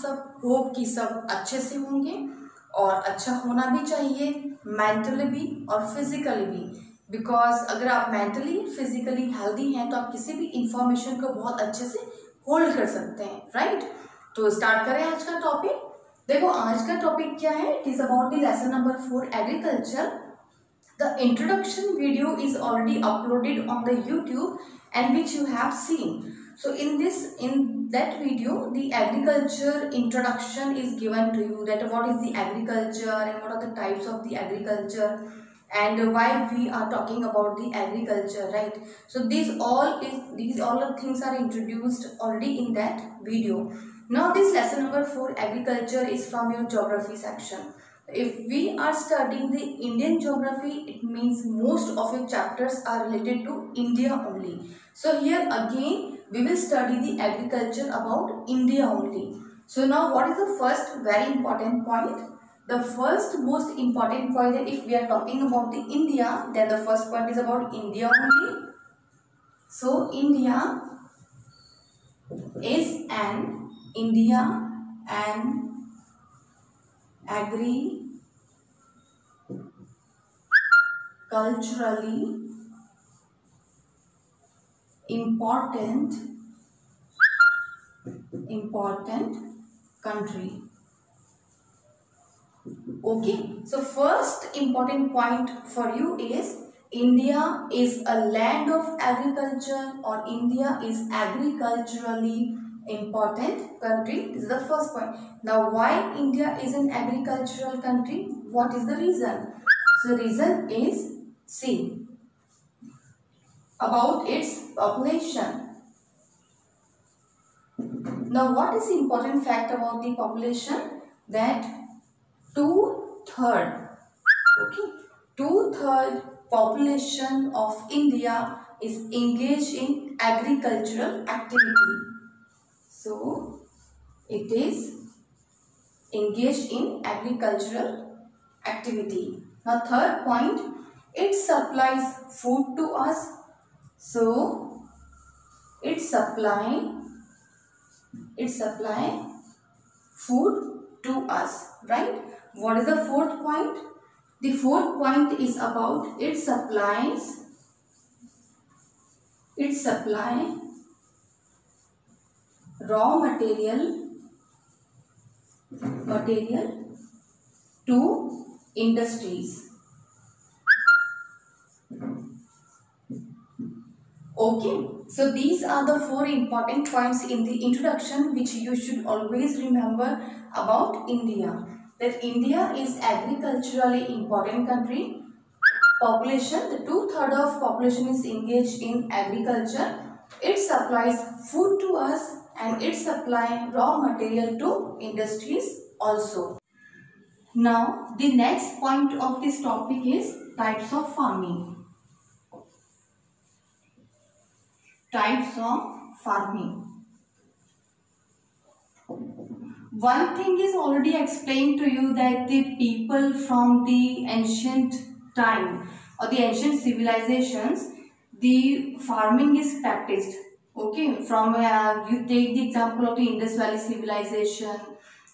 सब होप कि सब अच्छे से होंगे और अच्छा होना भी चाहिए, मेंटली भी और फिजिकली भी, बिकॉज अगर आप मेंटली फिजिकली हेल्दी हैं तो आप किसी भी इंफॉर्मेशन को बहुत अच्छे से होल्ड कर सकते हैं, राइट। तो स्टार्ट करें आज का टॉपिक। देखो आज का टॉपिक क्या है, it is about the lesson number 4 agriculture. The introduction video is already uploaded on the YouTube and which you have seen. So in that video, the agriculture introduction is given to you, that what is the agriculture and what are the types of the agriculture and why we are talking about the agriculture, right? So these all the things are introduced already in that video. Now this lesson number 4 agriculture is from your geography section. If we are studying the Indian geography, it means most of your chapters are related to India only. So here again we will study the agriculture about India only. So now what is the first very important point? The first most important point that if we are talking about the India, then the first point is about India only. So India is an agriculturally important country. Okay, so first important point for you is India is a land of agriculture or India is agriculturally important country. This is the first point. Now why India is an agricultural country? What is the reason? So reason is, see, about its population. Now what is the important fact about the population? That 2/3 population of India is engaged in agricultural activity. So it is engaged in agricultural activity. Now third point, it supplies food to us. So it supply food to us, right? What is the fourth point? The fourth point is about it supply raw material to industries. Okay, so these are the 4 important points in the introduction which you should always remember about India. That India is agriculturally important country. Population, the 2/3 of population is engaged in agriculture. It supplies food to us and it supplies raw material to industries also. Now the next point of this topic is types of farming. Types of farming. One thing is already explained to you, that the people from the ancient time or the ancient civilizations, the farming is practiced. Okay, from you take the example of the Indus Valley civilization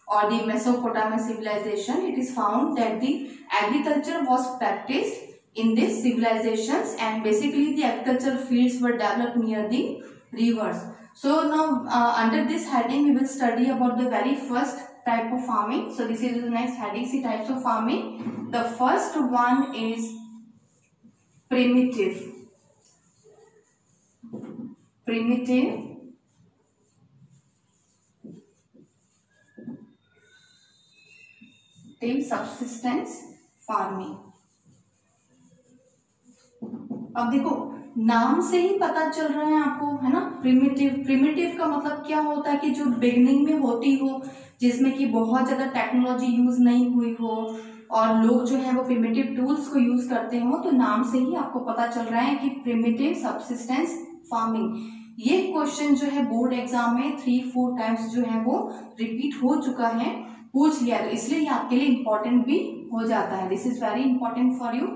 or the Mesopotamian civilization, it is found that the agriculture was practiced in these civilizations and basically the agricultural fields were developed near the rivers. So now under this heading we will study about the very first type of farming. So this is the next heading, see types of farming. The first one is primitive subsistence farming. अब देखो नाम से ही पता चल रहा है आपको, है ना। प्रिमिटिव का मतलब क्या होता है कि जो बिगनिंग में होती हो, जिसमें कि बहुत ज़्यादा टेक्नोलॉजी यूज़ नहीं हुई हो और लोग जो है वो प्रिमिटिव टूल्स को यूज़ करते हो। तो नाम से ही आपको पता चल रहा है कि प्रिमिटिव सब्सिस्टेंस फार्मिंग। ये क्वेश्चन जो है बोर्ड एग्जाम में 3-4 टाइम्स जो है वो रिपीट हो चुका है, पूछ लिया, तो इसलिए ये आपके लिए इम्पोर्टेंट भी हो जाता है। This is very important for you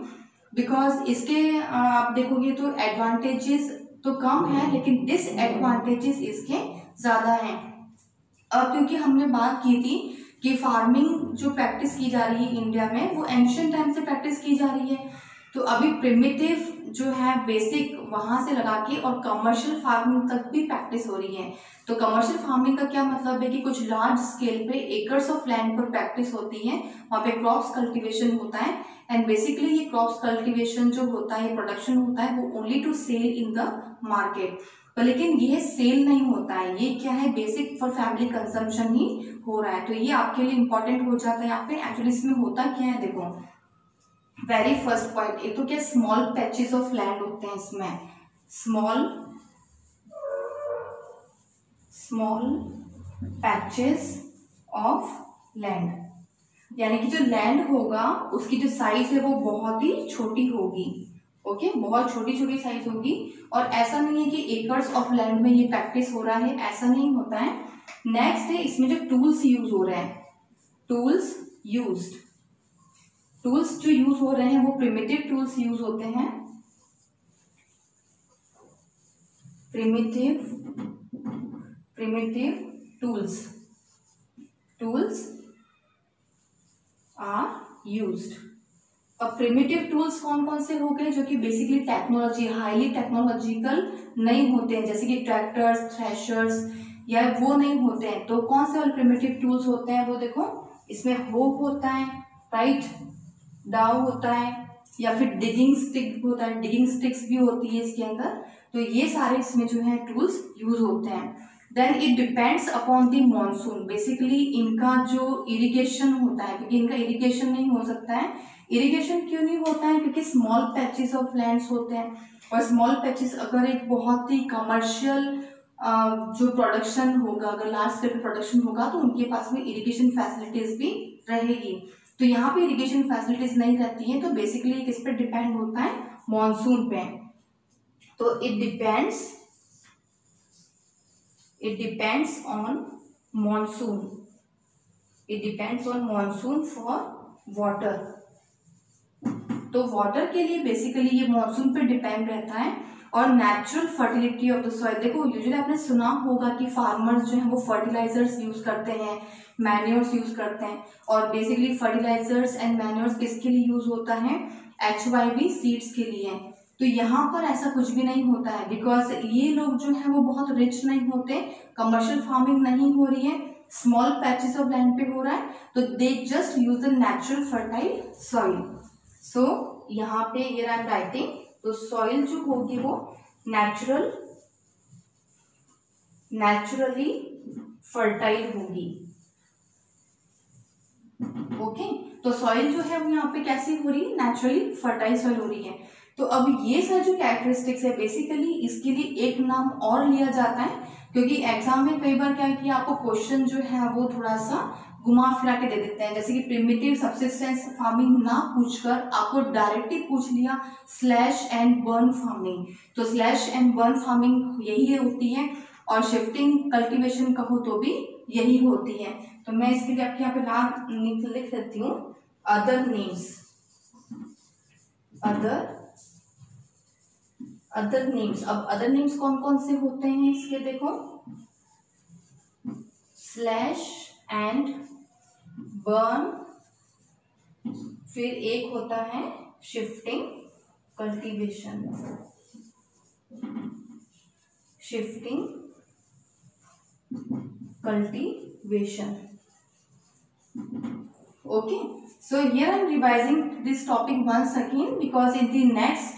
because इसके आप देखोगे तो एडवांटेजेस तो कम है लेकिन डिसएडवांटेजेस इसके ज़्यादा हैं। अब क्योंकि हमने बात की थी कि फार्मिंग जो प्रैक्टिस की जा रही है इंडिया में वो एंशियंट टाइम से प्रैक्टिस की जा रही है, तो अभी प्रिमिटिव जो है बेसिक वहां से लगा के और कमर्शियल फार्मिंग तक भी प्रैक्टिस हो रही है। तो कमर्शियल फार्मिंग का क्या मतलब है कि कुछ लार्ज स्केल पे एकर्स ऑफ लैंड पर प्रैक्टिस होती है, वहाँ पे क्रॉप्स कल्टीवेशन होता है एंड बेसिकली ये क्रॉप्स कल्टीवेशन जो होता है, प्रोडक्शन होता है वो only to sell in the market. पर लेकिन ये सेल नहीं होता है, ये क्या है बेसिक फॉर फैमिली कंजम्पशन ही हो रहा है। तो ये आपके लिए इंपॉर्टेंट हो जाता है यहाँ पे। एक्चुअली इसमें होता क्या है, देखो वेरी फर्स्ट पॉइंट, एक तो क्या स्मॉल पैचेस ऑफ लैंड होते हैं इसमें, स्मॉल पैचेस ऑफ लैंड, यानी कि जो लैंड होगा उसकी जो साइज है वो बहुत ही छोटी होगी। ओके, बहुत छोटी छोटी साइज होगी। और ऐसा नहीं है कि एकर्स ऑफ लैंड में ये प्रैक्टिस हो रहा है, ऐसा नहीं होता है। नेक्स्ट है इसमें जो टूल्स यूज हो रहे हैं, टूल्स जो यूज हो रहे हैं वो प्रिमिटिव टूल्स यूज होते हैं, प्रिमिटिव टूल्स आर यूज्ड। अब प्रिमिटिव टूल्स कौन कौन से हो गए जो कि बेसिकली टेक्नोलॉजी हाईली टेक्नोलॉजिकल नहीं होते हैं, जैसे कि ट्रैक्टर्स, थ्रेशर्स या वो नहीं होते हैं। तो कौन से वाले प्रिमिटिव टूल्स होते हैं वो देखो, इसमें होप होता है, राइट, डाउ होता है, या फिर डिगिंग स्टिक होता है, डिगिंग स्टिक्स भी होती है इसके अंदर। तो ये सारे इसमें जो है टूल्स यूज होते हैं। Then it depends upon the monsoon, basically इनका जो इरिगेशन होता है, क्योंकि इनका इरिगेशन नहीं हो सकता है। इरिगेशन क्यों नहीं होता है, क्योंकि स्मॉल पैचेस ऑफ लैंड्स होते हैं, और स्मॉल पैचेस अगर एक बहुत ही कमर्शियल जो प्रोडक्शन होगा, अगर लार्ज स्केल प्रोडक्शन होगा तो उनके पास में इरिगेशन फैसिलिटीज भी रहेगी। तो यहाँ पे इरिगेशन फैसिलिटीज नहीं रहती हैं, तो बेसिकली किस पे डिपेंड होता है, मॉनसून पे। तो it depends on monsoon for water. तो वाटर के लिए बेसिकली ये मॉनसून पे डिपेंड रहता है। और natural fertility of the soil, देखो यूजुअली आपने सुना होगा कि फार्मर्स जो है वो फर्टिलाइजर्स यूज करते हैं, मैन्योर्स यूज करते हैं, और बेसिकली फर्टिलाइजर्स एंड मैन्योर्स किसके लिए यूज होता है, HYV सीड्स के लिए। तो यहाँ पर ऐसा कुछ भी नहीं होता है, बिकॉज ये लोग जो है वो बहुत रिच नहीं होते, कमर्शियल फार्मिंग नहीं हो रही है, स्मॉल पैचेस ऑफ लैंड पे हो रहा है, तो they just use the natural fertile soil. So यहाँ पे ये आई एम राइटिंग, तो सॉइल जो होगी वो नेचुरली फर्टाइल होगी। ओके, तो सॉइल जो है वो यहाँ पे कैसी हो रही है, नेचुरली फर्टाइल सॉइल हो रही है। तो अब ये सारे जो कैरेक्टरिस्टिक्स है बेसिकली इसके लिए एक नाम और लिया जाता है, क्योंकि एग्जाम में कई बार क्या है कि आपको क्वेश्चन जो है वो थोड़ा सा घुमा फिरा के दे देते हैं, जैसे कि प्रिमिटिव सब्सिस्टेंस फार्मिंग ना पूछकर आपको डायरेक्टली पूछ लिया स्लैश एंड बर्न फार्मिंग। तो स्लैश एंड बर्न फार्मिंग यही होती है, और शिफ्टिंग कल्टीवेशन कहो तो भी यही होती है। तो मैं इसके लिए आपके यहाँ पे नाम लिख देती हूँ, अदर नेम्स। अब अदर नेम्स कौन कौन से होते हैं इसके, देखो स्लैश एंड बर्न, फिर एक होता है shifting cultivation, okay. So here I am revising this topic once again, because in the next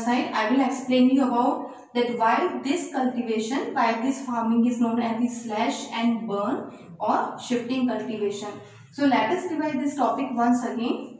slide I will explain you about that why this cultivation, why this farming is known as the slash and burn or shifting cultivation. So let us revise this topic once again,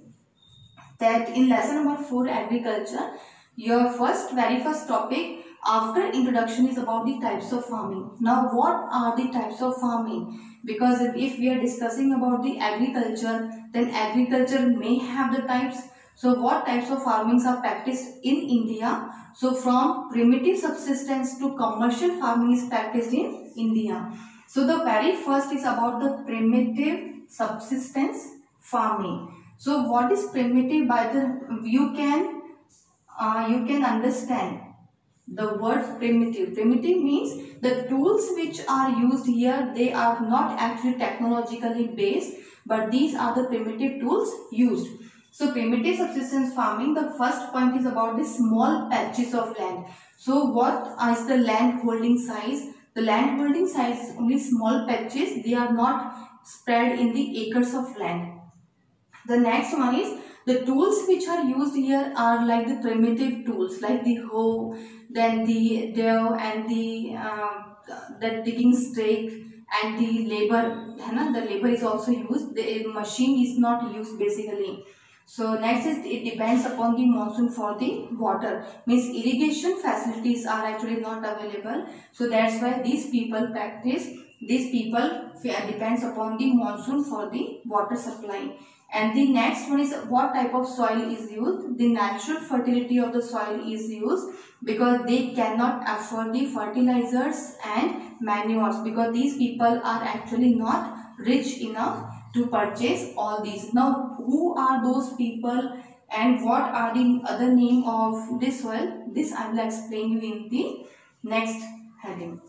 that in lesson number 4 agriculture, your very first topic after introduction is about the types of farming. Now what are the types of farming? Because if we are discussing about the agriculture, then agriculture may have the types. So what types of farmings are practiced in India? So from primitive subsistence to commercial farming is practiced in India. So the very first is about the primitive subsistence farming. So what is primitive? By the you can understand The word primitive. Primitive means the tools which are used here, they are not actually technologically based, but these are the primitive tools used. So primitive subsistence farming, the first point is about the small patches of land. So what is the land holding size? The land holding size is only small patches. They are not spread in the acres of land. The next one is the tools which are used here are like the primitive tools like the hoe, then the dare and the digging stake and the labor. The labor is also used. The machine is not used basically. So next is it depends upon the monsoon for the water. Means irrigation facilities are actually not available. So that's why these people depends upon the monsoon for the water supply. And the next one is what type of soil is used. The natural fertility of the soil is used because they cannot afford the fertilizers and manures, because these people are actually not rich enough to purchase all these. Now who are those people and what are the other name of this soil? This I will explain you in the next heading.